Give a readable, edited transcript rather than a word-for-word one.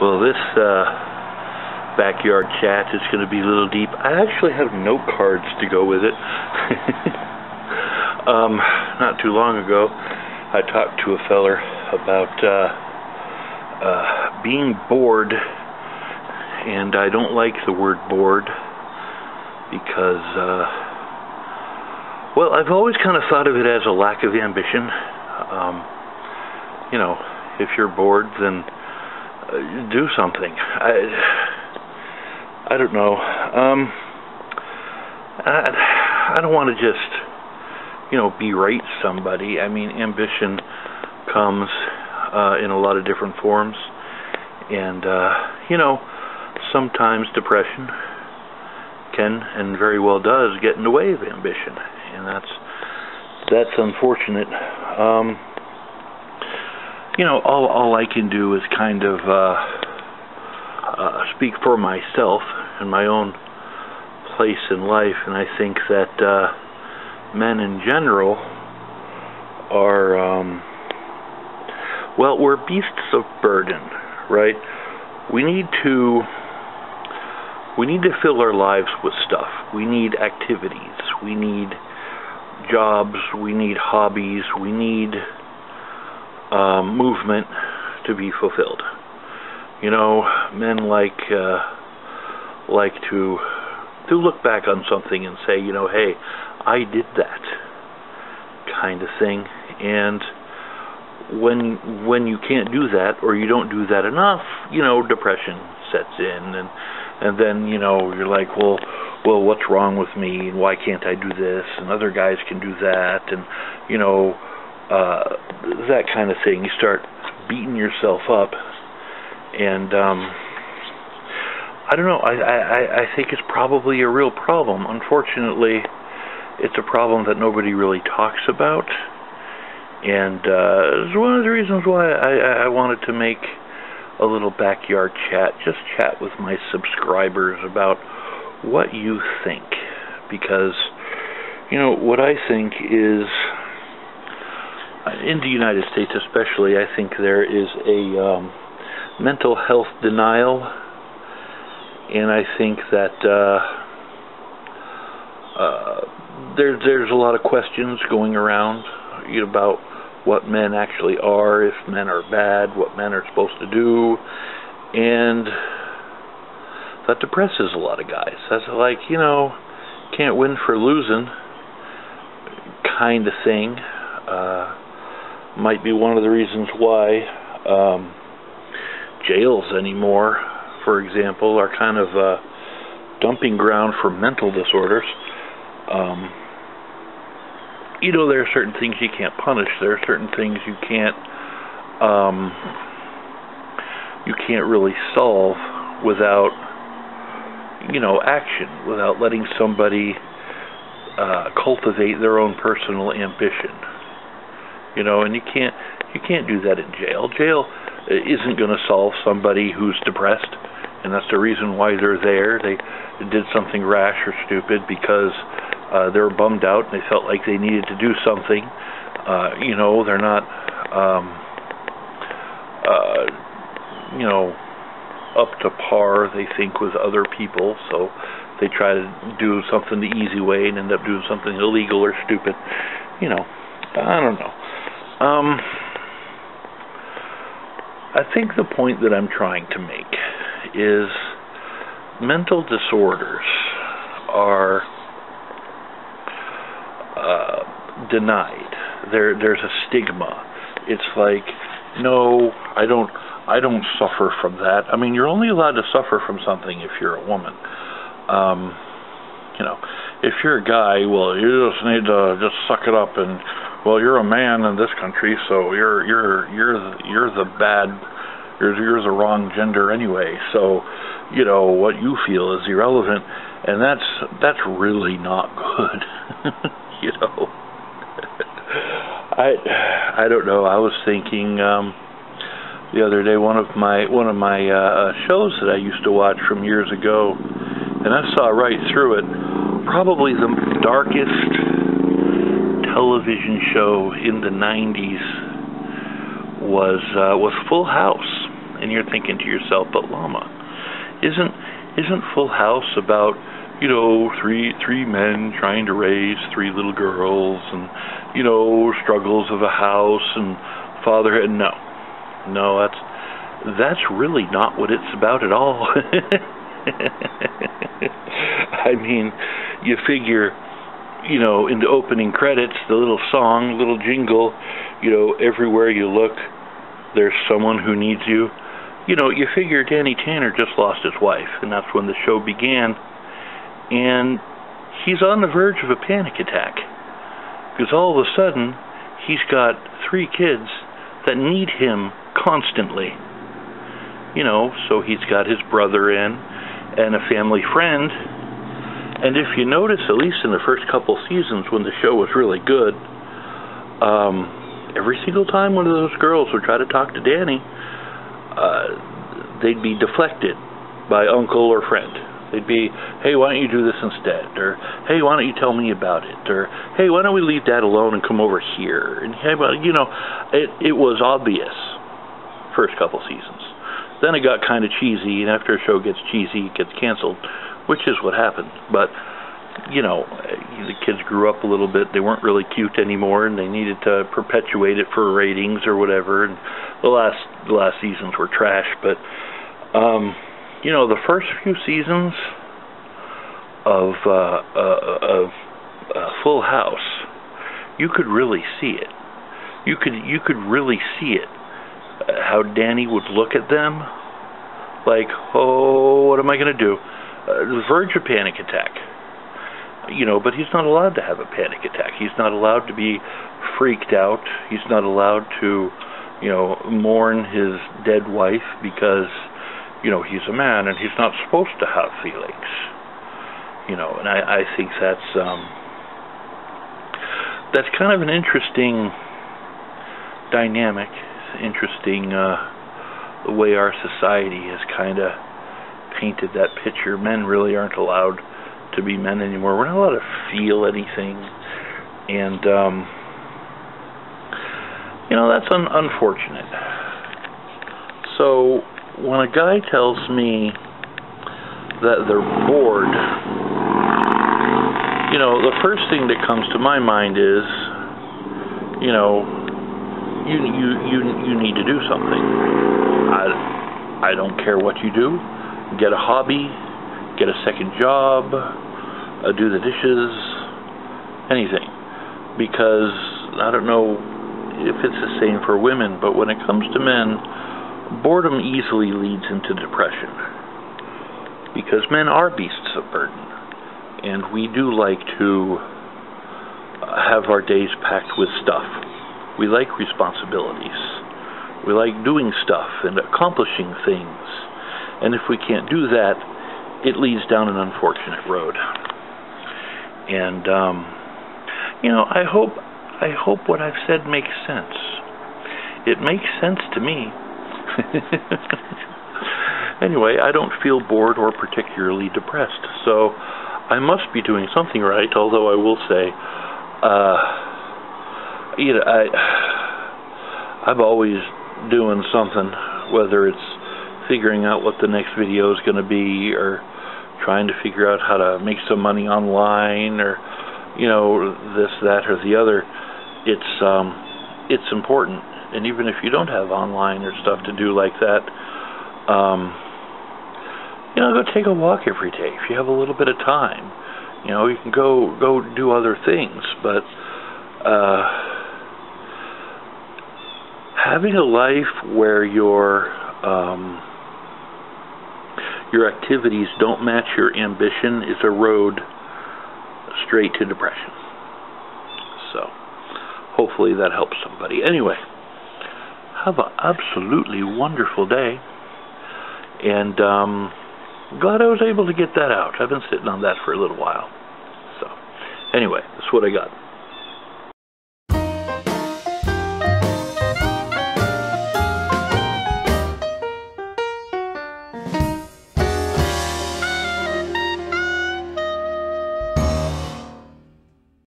Well, this backyard chat is going to be a little deep. I actually have note cards to go with it. Not too long ago, I talked to a feller about being bored, and I don't like the word bored because, well, I've always kind of thought of it as a lack of ambition. You know, if you're bored, then do something. I don't know. I don't want to just, berate somebody. I mean, ambition comes in a lot of different forms, and sometimes depression can and very well does get in the way of ambition, and that's unfortunate. All I can do is kind of speak for myself and my own place in life, and I think that men in general are, well, we're beasts of burden, right? We need to fill our lives with stuff. We need activities. We need jobs. We need hobbies. We need movement to be fulfilled. Men like to look back on something and say, hey, I did that kind of thing. And when you can't do that, or you don't do that enough, depression sets in, and then you're like, well, what's wrong with me, and why can't I do this, and other guys can do that, and that kind of thing. You start beating yourself up, and I don't know, I think it's probably a real problem. Unfortunately, it's a problem that nobody really talks about, and it's one of the reasons why I wanted to make a little backyard chat, just chat with my subscribers about what you think, because what I think is, in the United States especially, I think there is a mental health denial, and I think that there's a lot of questions going around about what men actually are, if men are bad, what men are supposed to do, and that depresses a lot of guys. That's like, can't win for losing kind of thing. Might be one of the reasons why jails anymore, for example, are kind of a dumping ground for mental disorders. There are certain things you can't punish. There are certain things you can't really solve without action, without letting somebody cultivate their own personal ambition. And you can't do that in jail. Jail isn't going to solve somebody who's depressed, and that's the reason why they're there. They did something rash or stupid because they were bummed out and they felt like they needed to do something. They're not up to par, they think, with other people, so they try to do something the easy way and end up doing something illegal or stupid. I don't know. I think the point that I'm trying to make is mental disorders are denied. There's a stigma. It's like, no, I don't suffer from that. I mean, you're only allowed to suffer from something if you're a woman. If you're a guy, well, you just need to just suck it up, and well, you're a man in this country, so you're the bad, you're the wrong gender anyway. So, what you feel is irrelevant, and that's really not good. I don't know. I was thinking the other day, one of my shows that I used to watch from years ago, and I saw right through it. Probably the darkest television show in the 90s was Full House, And you're thinking to yourself, but Llama, isn't Full House about, you know, three men trying to raise three little girls, and, you know, struggles of a house and fatherhood? No, that's really not what it's about at all. I mean, you figure, you know, in the opening credits, the little song, little jingle, you know, everywhere you look, there's someone who needs you. You know, you figure Danny Tanner just lost his wife, and that's when the show began. And he's on the verge of a panic attack, because all of a sudden, he's got 3 kids that need him constantly. You know, so he's got his brother in, and a family friend. And if you notice, at least in the first couple seasons when the show was really good, every single time one of those girls would try to talk to Danny, they'd be deflected by uncle or friend. They'd be, hey, why don't you do this instead? Or, hey, why don't you tell me about it? Or, hey, why don't we leave Dad alone and come over here? And, hey, well, you know, it was obvious first couple seasons. Then it got kind of cheesy, and after a show gets cheesy, it gets canceled, which is what happened. But, you know, the kids grew up a little bit. They weren't really cute anymore, and they needed to perpetuate it for ratings or whatever. And the last seasons were trash. But, you know, the first few seasons of Full House, you could really see it. You could really see it. How Danny would look at them like, oh, what am I going to do? The verge of panic attack. You know, but he's not allowed to have a panic attack. He's not allowed to be freaked out. He's not allowed to, you know, mourn his dead wife because, you know, he's a man and he's not supposed to have feelings. You know, and I think that's kind of an interesting dynamic. Interesting the way our society has kind of painted that picture. Men really aren't allowed to be men anymore. We're not allowed to feel anything, and you know, that's unfortunate. So when a guy tells me that they're bored, you know, the first thing that comes to my mind is, you know, you need to do something. I don't care what you do. Get a hobby, get a second job, do the dishes, anything. Because I don't know if it's the same for women, but when it comes to men, boredom easily leads into depression. Because men are beasts of burden, and we do like to have our days packed with stuff. We like responsibilities. We like doing stuff and accomplishing things. And if we can't do that, it leads down an unfortunate road. And, you know, I hope what I've said makes sense. It makes sense to me. Anyway, I don't feel bored or particularly depressed. So I must be doing something right, although I will say, you know, I'm always doing something, whether it's figuring out what the next video is going to be, or trying to figure out how to make some money online, or, you know, this, that, or the other. It's important. And even if you don't have online or stuff to do like that, you know, go take a walk every day if you have a little bit of time. You know, you can go do other things, but having a life where your activities don't match your ambition is a road straight to depression. So, hopefully that helps somebody. Anyway, have an absolutely wonderful day, and glad I was able to get that out. I've been sitting on that for a little while. So, anyway, that's what I got.